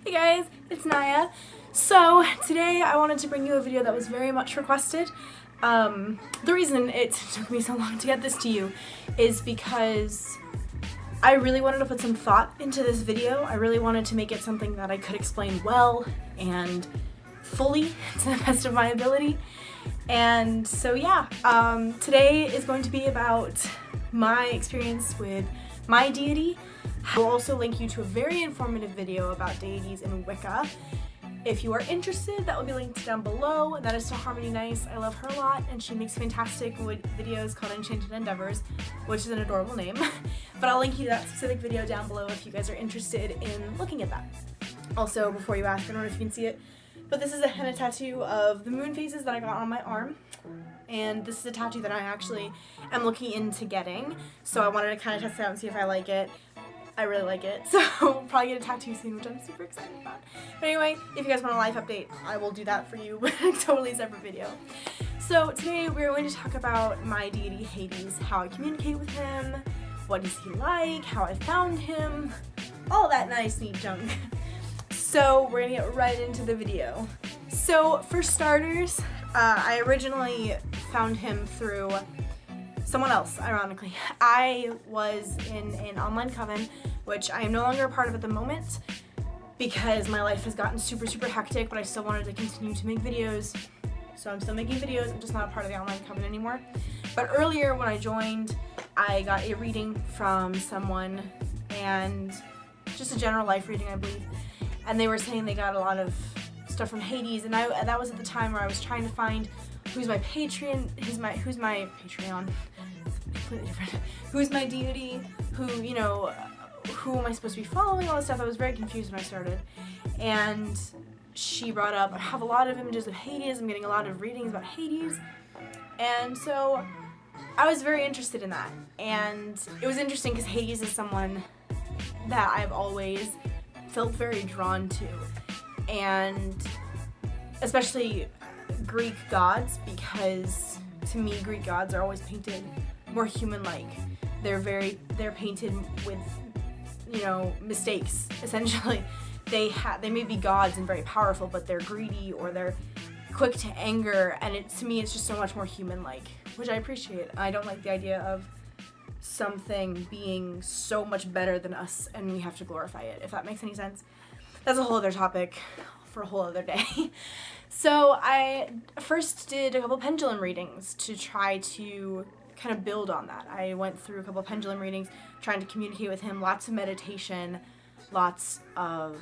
Hey guys, it's Niaya. So today I wanted to bring you a video that was very much requested. The reason it took me so long to get this to you is because I really wanted to put some thought into this video. I really wanted to make it something that I could explain well and fully to the best of my ability. And so yeah, today is going to be about my experience with my deity. I'll also link you to a very informative video about deities in Wicca. If you are interested, that will be linked down below. That is to Harmony Nice. I love her a lot, and she makes fantastic videos called Enchanted Endeavors, which is an adorable name. But I'll link you to that specific video down below if you guys are interested in looking at that. Also, before you ask, I don't know if you can see it, but this is a henna tattoo of the moon phases that I got on my arm. And this is a tattoo that I actually am looking into getting. So I wanted to kind of test it out and see if I like it. I really like it, so we'll probably get a tattoo soon, which I'm super excited about. But anyway, if you guys want a life update, I will do that for you, but a totally separate video. So today we're going to talk about my deity Hades, how I communicate with him, what is he like, how I found him, all that nice neat junk. So we're gonna get right into the video. So for starters, I originally found him through someone else, ironically. I was in an online coven, which I am no longer a part of at the moment because my life has gotten super hectic, but I still wanted to continue to make videos. So I'm still making videos, I'm just not a part of the online coven anymore. But earlier when I joined, I got a reading from someone, and just a general life reading, I believe. And they were saying they got a lot of stuff from Hades, and that was at the time where I was trying to find who's my Patreon, who's my Patreon, completely different, who's my deity, who, you know, who am I supposed to be following, all this stuff. I was very confused when I started, and she brought up, I have a lot of images of Hades, I'm getting a lot of readings about Hades, and so I was very interested in that. And it was interesting because Hades is someone that I've always felt very drawn to, and especially Greek gods, because to me Greek gods are always painted more human-like. They're painted with, you know, mistakes, essentially. They may be gods and very powerful, but they're greedy or they're quick to anger, and to me it's just so much more human-like, which I appreciate. I don't like the idea of something being so much better than us and we have to glorify it, if that makes any sense. That's a whole other topic for a whole other day. So I first did a couple pendulum readings to try to kind of build on that. I went through a couple pendulum readings trying to communicate with him, lots of meditation, lots of,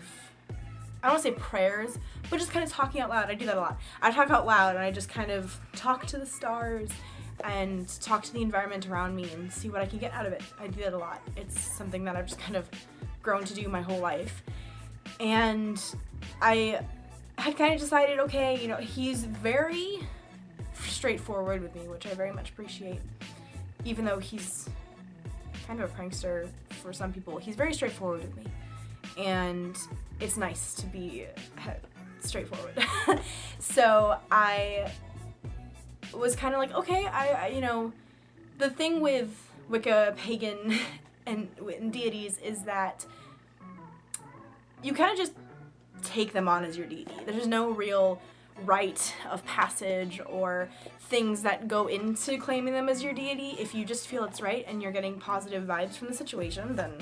I don't want to say prayers, but just kind of talking out loud. I do that a lot. I talk out loud and I just kind of talk to the stars and talk to the environment around me and see what I can get out of it. I do that a lot. It's something that I've just kind of grown to do my whole life. And I had kind of decided, okay, you know, he's very straightforward with me, which I very much appreciate. Even though he's kind of a prankster for some people, he's very straightforward with me. And it's nice to be straightforward. So I was kind of like, okay, I you know, the thing with Wicca, pagan, and deities is that you kind of just take them on as your deity. There's no real rite of passage or things that go into claiming them as your deity. If you just feel it's right and you're getting positive vibes from the situation, then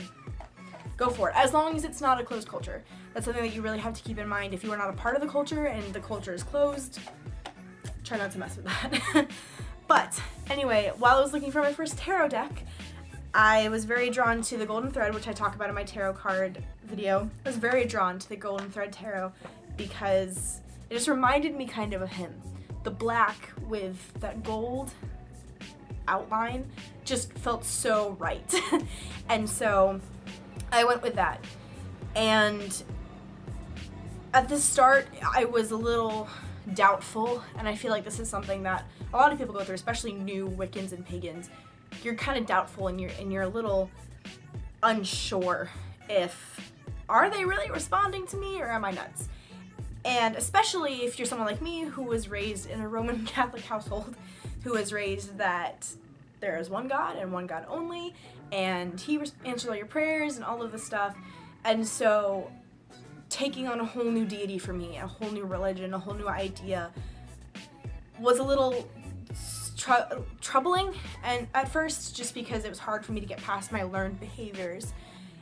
go for it. As long as it's not a closed culture. That's something that you really have to keep in mind. If you are not a part of the culture and the culture is closed, try not to mess with that. But anyway, while I was looking for my first tarot deck, I was very drawn to the Golden Thread, which I talk about in my tarot card video. I was very drawn to the Golden Thread tarot because it just reminded me kind of him. The black with that gold outline just felt so right. And so I went with that. And at the start, I was a little doubtful, and I feel like this is something that a lot of people go through, especially new Wiccans and pagans. You're kind of doubtful and you're a little unsure if, are they really responding to me or am I nuts? And especially if you're someone like me who was raised in a Roman Catholic household, who was raised that there is one God and one God only, and he answers all your prayers and all of this stuff. And so taking on a whole new deity for me, a whole new religion, a whole new idea, was a little troubling, and at first just because it was hard for me to get past my learned behaviors.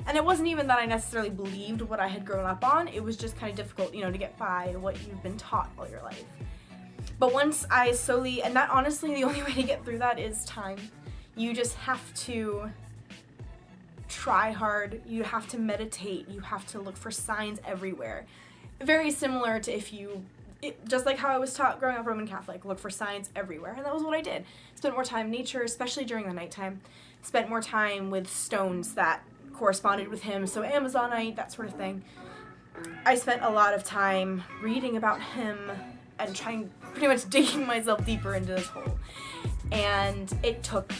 And it wasn't even that I necessarily believed what I had grown up on, it was just kind of difficult, you know, to get by what you've been taught all your life. But once I slowly, and that honestly, the only way to get through that is time. You just have to try hard, you have to meditate, you have to look for signs everywhere. Very similar to just like how I was taught growing up Roman Catholic, look for signs everywhere, and that was what I did. Spent more time in nature, especially during the nighttime. Spent more time with stones that corresponded with him, so Amazonite, that sort of thing. I spent a lot of time reading about him and pretty much digging myself deeper into this hole. And it took,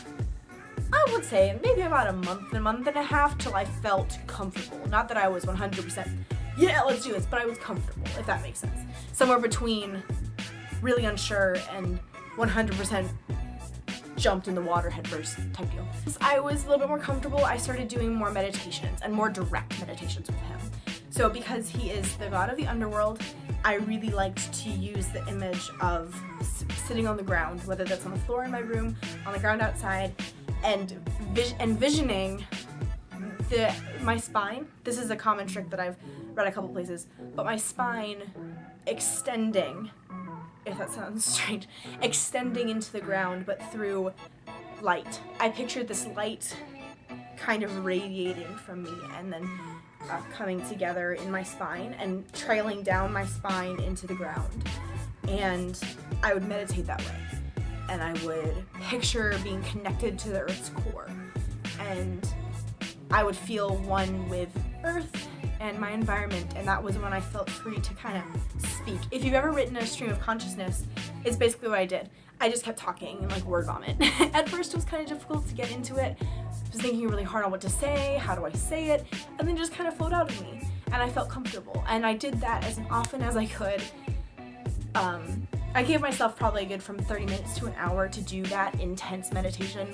I would say, maybe about a month and a half till I felt comfortable. Not that I was 100%, yeah, let's do this, but I was comfortable, if that makes sense. Somewhere between really unsure and 100% jumped in the water headfirst type deal. As I was a little bit more comfortable, I started doing more meditations and more direct meditations with him. So because he is the god of the underworld, I really liked to use the image of sitting on the ground, whether that's on the floor in my room, on the ground outside, and envisioning my spine. This is a common trick that I've read a couple places, but my spine extending, if that sounds strange, extending into the ground, but through light. I pictured this light kind of radiating from me and then coming together in my spine and trailing down my spine into the ground. And I would meditate that way. And I would picture being connected to the Earth's core. And I would feel one with Earth and my environment, and that was when I felt free to kind of speak. If you've ever written a stream of consciousness, it's basically what I did. I just kept talking and like word vomit. At first it was kind of difficult to get into it. I was thinking really hard on what to say, how do I say it, and then just kind of flowed out of me. And I felt comfortable, and I did that as often as I could. I gave myself probably a good from 30 minutes to an hour to do that intense meditation.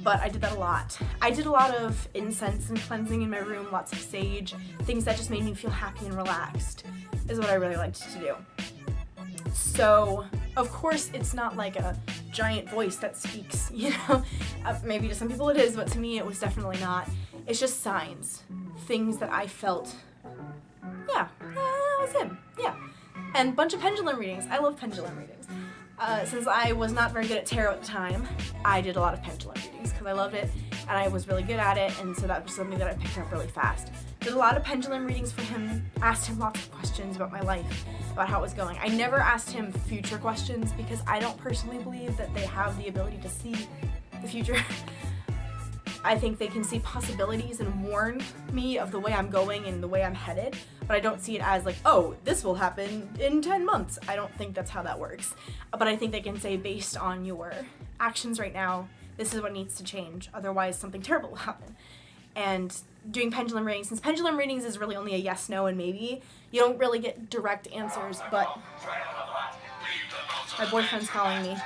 But I did that a lot. I did a lot of incense and cleansing in my room, lots of sage, things that just made me feel happy and relaxed is what I really liked to do. So, of course, it's not like a giant voice that speaks, you know? Maybe to some people it is, but to me it was definitely not. It's just signs, things that I felt, yeah, that was him, yeah. And a bunch of pendulum readings. I love pendulum readings. Since I was not very good at tarot at the time, I did a lot of pendulum readings because I loved it and I was really good at it, and so that was something that I picked up really fast. Did a lot of pendulum readings for him, asked him lots of questions about my life, about how it was going. I never asked him future questions because I don't personally believe that they have the ability to see the future. I think they can see possibilities and warn me of the way I'm going and the way I'm headed, but I don't see it as like, oh, this will happen in 10 months. I don't think that's how that works. But I think they can say, based on your actions right now, this is what needs to change, otherwise something terrible will happen. And doing pendulum readings, since pendulum readings is really only a yes, no, and maybe, you don't really get direct answers, but my boyfriend's calling me.